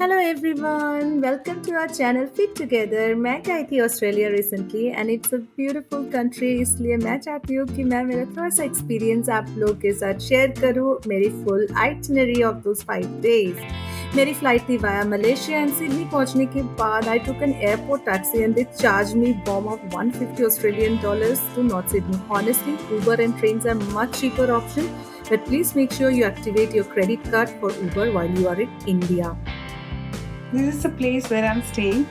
Hello everyone, welcome to our channel Fit Together. मैं गई थी Australia recently and it's a beautiful country, इसलिए मैं चाहती हूँ कि मैं मेरा थोड़ा सा एक्सपीरियंस आप लोगों के साथ शेयर करूँ मेरी full itinerary of those 5 days. मेरी फ्लाइट थी वाया मलेशिया एंड सिडनी पहुंचने के बाद I took an airport taxi and they charge me bomb of $150 to North Sydney. Honestly, Uber and trains are much cheaper option, but please make sure you activate your credit card for Uber while you are in India. This is the place where I'm staying.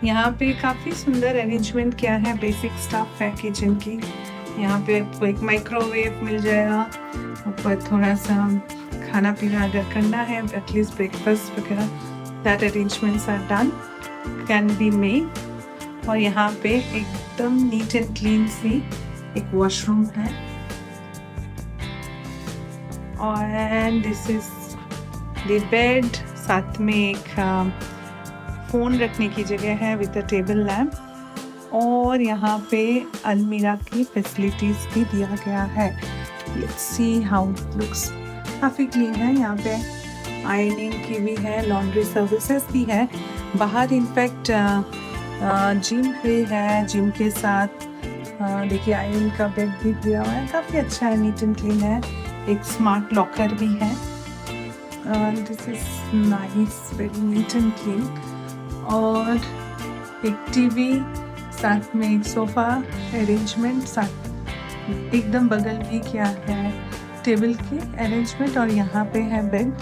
यहाँ पे काफ़ी सुंदर arrangement किया है, basic stuff है kitchen की. यहाँ पे आपको एक माइक्रोवेव मिल जाएगा, ऊपर थोड़ा सा खाना पीना अगर करना है, एटलीस्ट ब्रेकफास्ट वगैरह, that arrangements are done, can be made. और यहाँ पे एकदम नीट एंड क्लीन सी एक वॉशरूम है. और दिस इज द बेड, साथ में एक फ़ोन रखने की जगह है विद अ टेबल लैम्प. और यहाँ पे अलमीरा की फैसिलिटीज़ भी दिया गया है. Let's see how it looks. काफ़ी क्लीन है. यहाँ पे आयरनिंग की भी है, लॉन्ड्री सर्विसेज भी है. बाहर इनफैक्ट जिम भी है. जिम के साथ देखिए आयरन का बेड भी दिया हुआ है. काफ़ी अच्छा है, नीट एंड क्लीन है. एक स्मार्ट लॉकर भी है. This is nice, very neat and clean. और एक टीवी, साथ में एक सोफ़ा अरेंजमेंट, साथ एकदम बगल भी किया है टेबल की अरेंजमेंट. और यहाँ पे है बेड.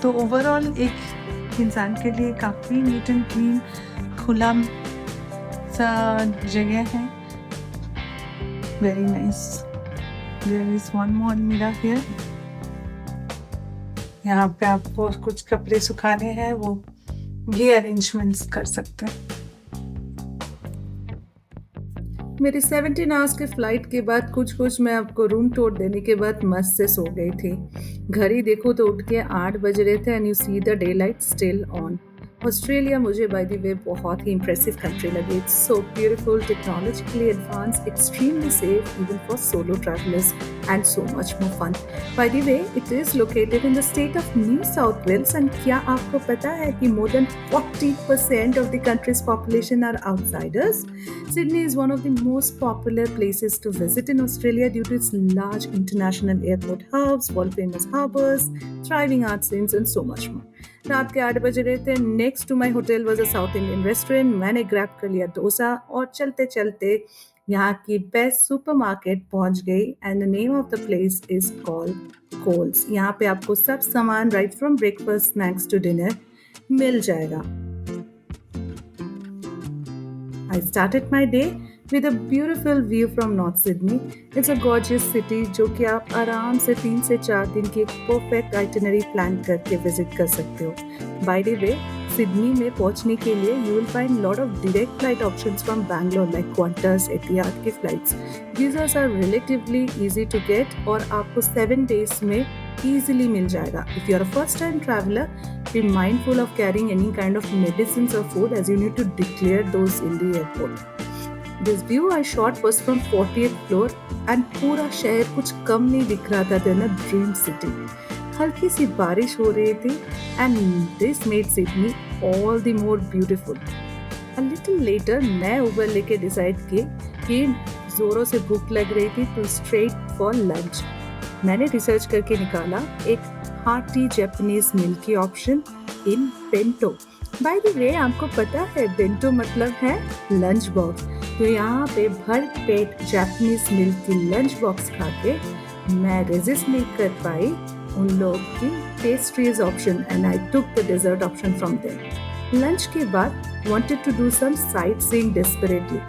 तो ओवरऑल एक इंसान के लिए काफ़ी नीट एंड क्लीन खुला सा जगह है. Very nice. There is one more mirror here. यहाँ पे आपको कुछ कपड़े सुखाने हैं, वो भी अरेंजमेंट्स कर सकते हैं. मेरी 17 आवर्स के फ्लाइट के बाद कुछ मैं आपको रूम टूर देने के बाद मस्त से सो गई थी. घड़ी देखो तो उठ के 8 बज रहे थे and you see the daylight still on. Australia मुझे बाय द वे बहुत ही इम्प्रेसिव कंट्री लगी. It's so beautiful, technologically advance, extremely safe even for solo travellers and so much more fun. By the way it is located in the state of New South Wales. And क्या आपको पता है कि मोर देन 40% of the country's population are outsiders? Sydney is one of the most popular places to visit in Australia due to its large international airport hubs, world-famous harbours, thriving art scenes and so much more. रात के 8 बज रहे थे. Next to my hotel was a South Indian restaurant. मैंने grab कर लिया डोसा और चलते चलते यहाँ की बेस्ट सुपरमार्केट पहुँच गई. And the name of the place is called Coles. यहाँ पे आपको सब सामान right from breakfast snacks to dinner मिल जाएगा. I started my day with a beautiful view from North Sydney. It's a gorgeous city जो कि आप आराम से 3 से 4 दिन की एक परफेक्ट आइटिनरी प्लान करके विजिट कर सकते हो. बाय द वे, सिडनी में पहुंचने के लिए you will find lot of direct flight options from Bangalore like Qantas, Etihad की flights. Visas are relatively easy to get और आपको 7 डेज में easily मिल जाएगा. If you are a first time traveler, be mindful of carrying any kind of medicines or food as you need to declare those in the airport. This view I shot was from 40th floor and पूरा शहर कुछ कम नहीं दिख रहा था than a dream city. हल्की सी बारिश हो रही थी and this made Sydney all the more beautiful. A little later मैं उबर लेके डिसाइड की कि जोरों से भूख लग रही थी तो straight for lunch. मैंने रिसर्च करके निकाला एक हार्टी जापानीज मील की option in bento. Bye the वे, आपको पता है बेंटो मतलब है लंच बॉक्स. तो यहाँ पे भर पेट जापानीज मील की लंच बॉक्स खा के मैं रेजिस्ट नहीं कर पाई उन लोग की pastries option and I took the dessert option from there. Lunch के बाद wanted to do some sightseeing desperately,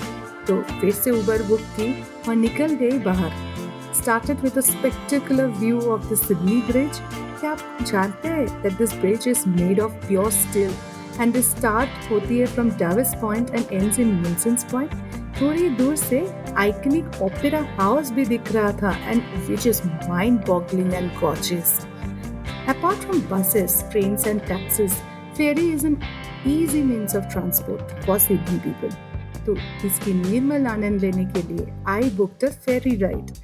तो फिर से उबर बुक की और निकल गई बाहर. Started with a spectacular view of the Sydney Bridge. क्या आप जानते हैं that this bridge is made of pure steel and this start होती है from Davis Point and ends in Wilson's Point. थोड़ी दूर से iconic opera house भी दिख रहा था and which is mind-boggling and gorgeous. Apart from buses, trains and taxis, ferry is an easy means of transport for Sydney people. तो इसकी निर्मल आनंद लेने के लिए I booked a ferry ride.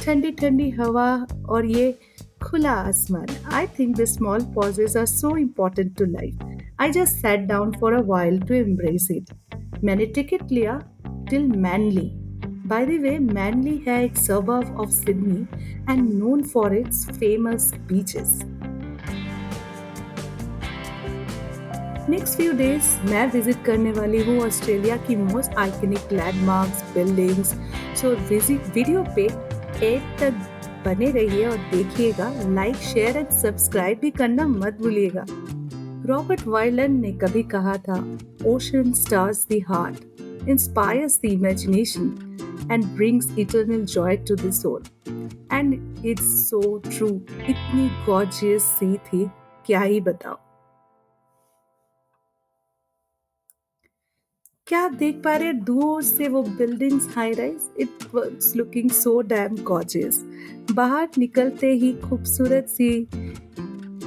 ठंडी ठंडी हवा और ये Khula Asman. I think the small pauses are so important to life. I just sat down for a while to embrace it. मैंने टिकट लिया till Manly. By the way, Manly है एक suburb of Sydney and known for its famous beaches. Next few days मैं visit करने वाली हूँ Australia की most iconic landmarks buildings. So video पे एंड तक बने रहिए और देखिएगा। लाइक शेयर एंड सब्सक्राइब भी करना मत भूलिएगा। रॉबर्ट वायलन ने कभी कहा था, ocean stirs the heart, inspires the imagination and brings eternal joy to the soul. And it's so true. इतनी गॉर्जियस सी थी, क्या ही बताओ। क्या आप देख पा रहे हैं दूर से वो buildings high rise? It was looking so damn gorgeous. बाहर निकलते ही खूबसूरत सी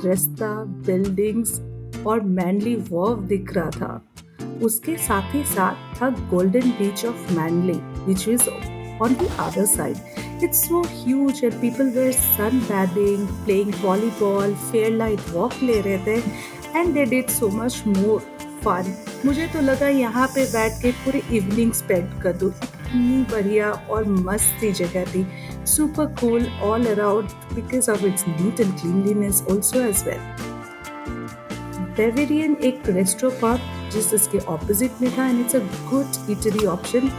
रास्ता, बिल्डिंग्स और मैनली वॉव दिख रहा था। उसके साथ ही साथ था golden beach of Manly which was on the other side. It's so huge and people were sunbathing, playing volleyball, fairlight walk ले रहे थे and they did so much more fun. मुझे तो लगा यहाँ पे बैठ के पूरी इवनिंग स्पेंड कर दूँ। इतनी बढ़िया और मस्त सी जगह थी। Super cool all around because of its neat and cleanliness also as well. Bavarian एक रेस्टो पब जिस इसके ऑपोजिट में था and it's a good eatery option.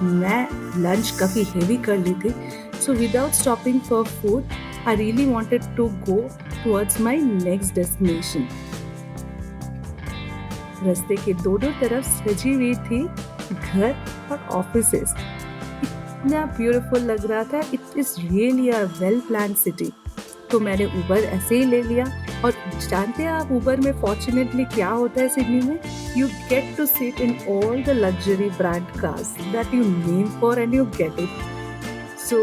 मैं लंच काफ़ी हेवी कर ली थी, so without stopping for food, I really wanted to go towards my next destination. रास्ते के दोनों तरफ सजी हुई थी घर और ऑफिसेस। इतना ब्यूटीफुल लग रहा था। It is really a well plan city. तो मैंने उबर ऐसे ही ले लिया। और जानते हैं आप उबर में फॉर्चुनेटली क्या होता है सिडनी में? You get to sit in all the luxury brand cars that you name for and you get it. So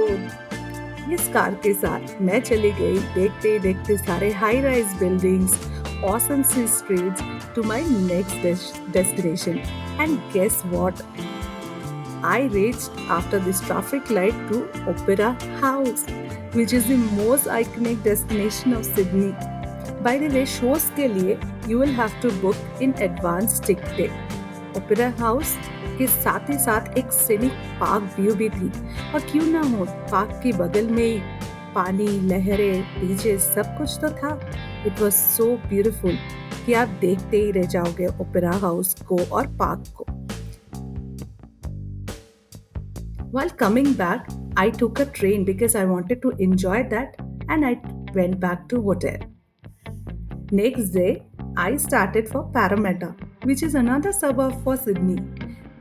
इस कार के साथ मैं चली गई देखते ही देखते सारे हाई राइज बिल्डिंग्स, ऑसम सी स्ट्रीट्स to my next destination. And guess what? I reached after this traffic light to Opera House, which is the most iconic destination of Sydney. By the way, shows के लिए you will have to book in advance ticket. Opera House के साथ ही साथ एक scenic park view भी थी। और क्यों ना हो, पार्क के बगल में ही पानी, लहरें, बीचेस सब कुछ तो था। It was so beautiful कि आप देखते ही रह जाओगे ओपेरा हाउस को और पार्क को। While coming back, I took a train because I wanted to enjoy that and I went back to hotel. Next day, I started for Parramatta, which is another suburb for Sydney.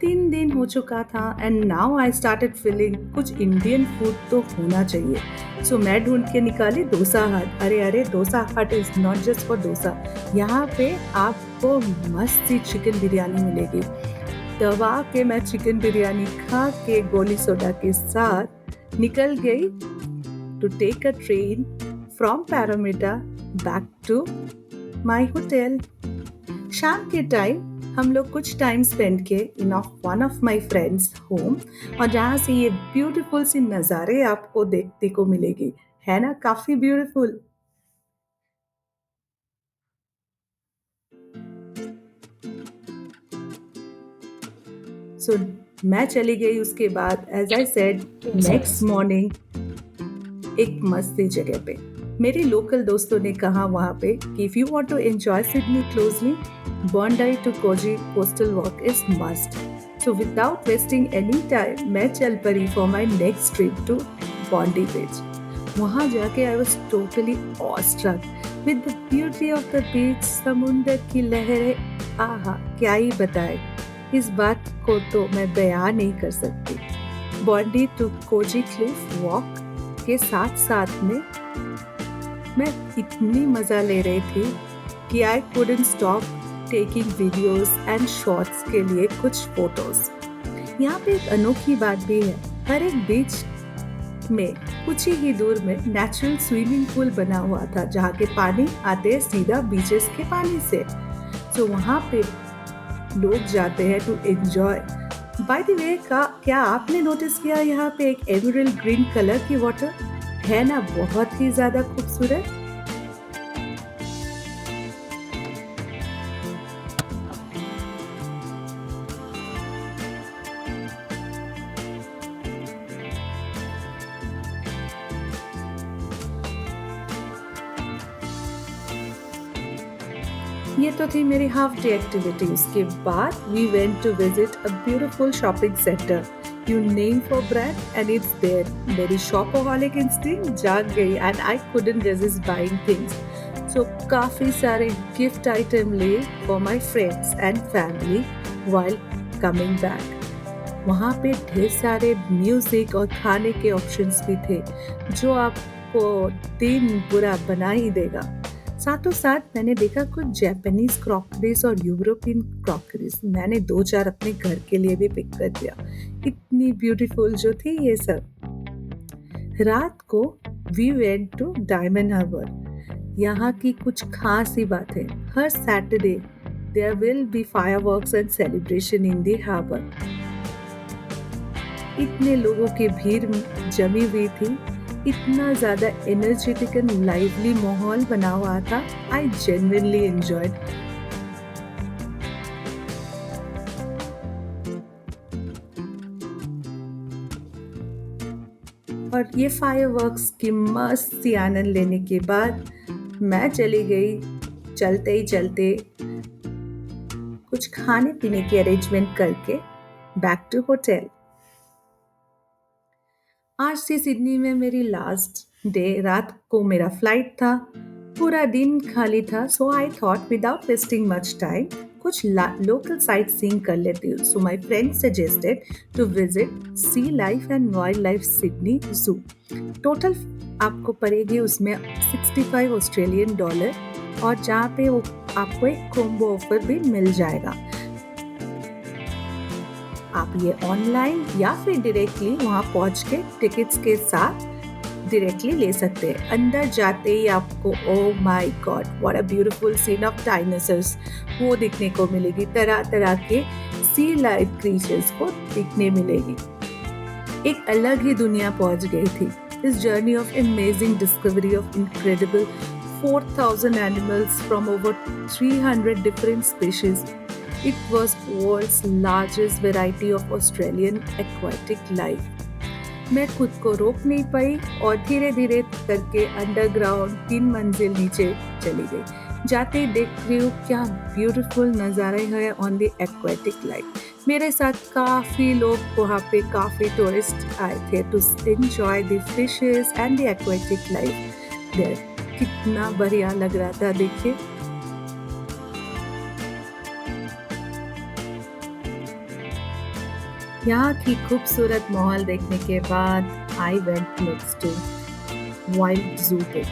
3 दिन हो चुका था and now I started feeling कुछ Indian food तो होना चाहिए। सो मैं ढूंढ के निकाली डोसा हट। अरे डोसा हट is not just for dosa. यहाँ पे आपको मस्त सी चिकन बिरयानी मिलेगी। दबा के मैं चिकन बिरयानी खा के गोली सोडा के साथ निकल गई to take a train from Parramatta back to my hotel. शाम के टाइम हम लोग कुछ टाइम स्पेंड किए in one of my friends home, और जहाँ से ये ब्यूटीफुल सी नज़ारे आपको देखने को मिलेगी। है ना काफ़ी ब्यूटीफुल। सो मैं चली गई उसके बाद, as I said, next morning एक मस्त सी जगह पे। मेरे लोकल दोस्तों ने कहा वहाँ पे कि if you want to enjoy Sydney closely, Bondi to Coogee coastal walk is must. So without wasting any time मैं चल पड़ी for my next trip to Bondi beach. वहाँ जाके I was totally awestruck with the beauty of the beach, समुंदर की लहरें। आहा, क्या ही बताए, इस बात को तो मैं बयान नहीं कर सकती। Bondi to Coogee cliff walk के साथ साथ में मैं इतनी मज़ा ले रही थी कि I couldn't stop taking videos and shots के लिए कुछ फोटोज। यहाँ पे एक अनोखी बात भी है, हर एक बीच में कुछ ही दूर में नेचुरल स्विमिंग पूल बना हुआ था जहाँ के पानी आते हैं सीधा बीचेस के पानी से। तो वहाँ पे लोग जाते हैं to enjoy. By the way, क्या आपने नोटिस किया यहाँ पे एक एमरल्ड ग्रीन कलर की वाटर? है ना बहुत ही ज़्यादा खूबसूरत? ये तो थी मेरी हाफ डे एक्टिविटी। उसके बाद we went to visit a beautiful shopping centre. You name for brand and it's there. मेरी शॉपaholic इंस्टिंक्ट जाग गई and I couldn't resist buying things. So काफी सारे गिफ्ट आइटम लिए for my friends and family while coming back. वहाँ पे ढेर सारे म्यूजिक और खाने के ऑप्शंस भी थे जो आपको दिन बुरा बना ही देगा। साथों साथ मैंने देखा कुछ जापानीज क्रॉकरीज और यूरोपियन क्रॉकरीज। मैंने 2-4 अपने घर के लिए भी पिक कर दिया। इतनी ब्यूटीफुल जो थी ये सब। रात को we went to Diamond Harbour. यहाँ की कुछ खास ही बातें। हर Saturday there will be fireworks and celebration in the harbour. इतने लोगों की भीड़ जमी हुई थी, इतना ज़्यादा एनर्जेटिक एंड लाइवली माहौल बना हुआ था। I genuinely enjoyed. और ये फायरवर्क्स की मस्त सी आनंद लेने के बाद मैं चली गई चलते ही चलते कुछ खाने पीने की अरेंजमेंट करके बैक टू होटल। आज से सिडनी में मेरी लास्ट डे। रात को मेरा फ्लाइट था। पूरा दिन खाली था। So I thought without wasting much time कुछ लोकल साइट सीइंग कर लेती हूँ। So my friend suggested to visit Sea Life and wildlife Sydney zoo. Total आपको पड़ेगी उसमें $65 और जहाँ पे आपको एक कॉम्बो ऑफर भी मिल जाएगा। आप ये ऑनलाइन या फिर डायरेक्टली वहाँ पहुँच के टिकट्स के साथ डायरेक्टली ले सकते हैं। अंदर जाते ही आपको oh my god what a beautiful scene of dinosaurs वो दिखने को मिलेगी। तरह तरह के सी लाइफ क्रीचर्स को दिखने मिलेगी। एक अलग ही दुनिया पहुँच गई थी। इस journey of amazing discovery of incredible 4,000 animals from over 300 different species. It was world's largest variety of Australian aquatic life. मैं खुद को रोक नहीं पाई और धीरे धीरे करके अंडरग्राउंड 3 मंजिल नीचे चली गई। जाते ही देख रही हूँ क्या ब्यूटीफुल नज़ारे हैं ऑन द एक्वेटिक लाइफ। मेरे साथ काफ़ी लोग वहाँ पे काफ़ी टूरिस्ट आए थे to enjoy the fishes and the aquatic life there. कितना बढ़िया लग रहा था देखिए। यहाँ की खूबसूरत माहौल देखने के बाद I went next to wild zoo पे।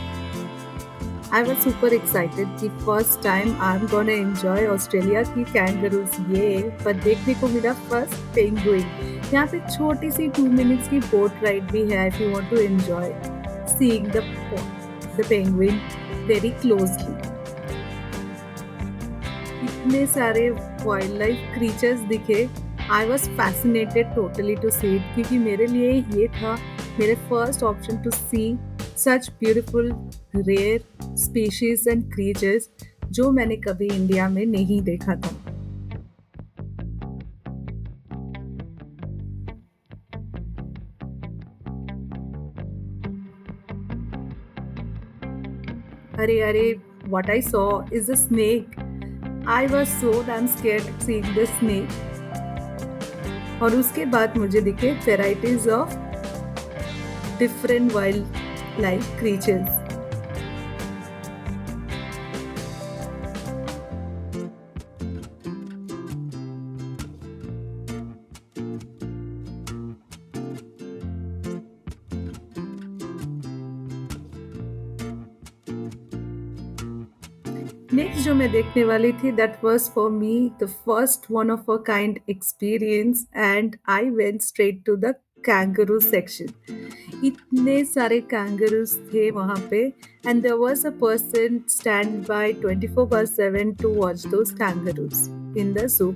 आई वॉज सुपर एक्साइटेड कि first time I am gonna enjoy Australia की कैंगरूज। ये पर देखने को मिला फर्स्ट पेंगुइन। यहाँ पे छोटी सी 2 मिनट्स की बोट राइड भी है if you want to enjoy seeing the penguin very closely. इतने सारे वाइल्ड लाइफ क्रीचर्स दिखे। I was fascinated totally to see it क्योंकि मेरे लिए ये था मेरे first option to see such beautiful rare species and creatures जो मैंने कभी इंडिया में नहीं देखा था। अरे अरे what I saw is a snake. I was so damn scared seeing the snake. और उसके बाद मुझे दिखे varieties of different wildlife creatures. Next जो मैं देखने वाली थी that was for me the first one of a kind experience and I went straight to the kangaroo section. इतने सारे कैंगरूज थे वहाँ पे and there was a person stand by 24/7 to watch those kangaroos in the zoo.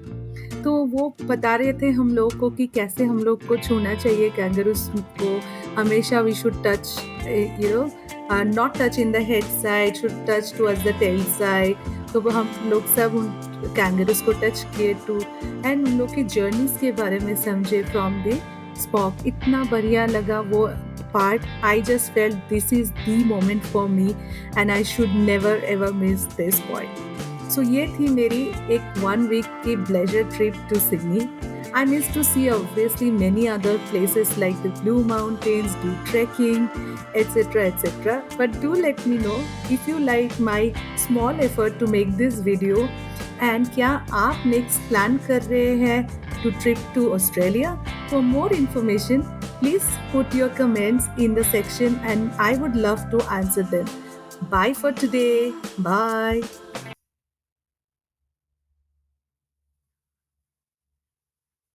तो वो बता रहे थे हम लोग को कि कैसे हम लोग को छूना चाहिए कैंगरूस को। हमेशा we should touch, you know, not touch in the head side, should touch towards the tail side. तो वो हम लोग सब उन कैंगरूस को टच किए टू, एंड उन लोग की जर्नीज के बारे में समझे फ्रॉम द स्पॉक। इतना बढ़िया लगा वो part. I just felt this is the moment for me and I should never ever miss this point. So ये थी मेरी एक 1 वीक की pleasure trip to Sydney. I miss to see obviously many other places like the Blue Mountains, do trekking, etc. etc. But do let me know if you like my small effort to make this video, and क्या आप next plan कर रहे हैं to trip to Australia? For more information, please put your comments in the section and I would love to answer them. Bye for today. Bye.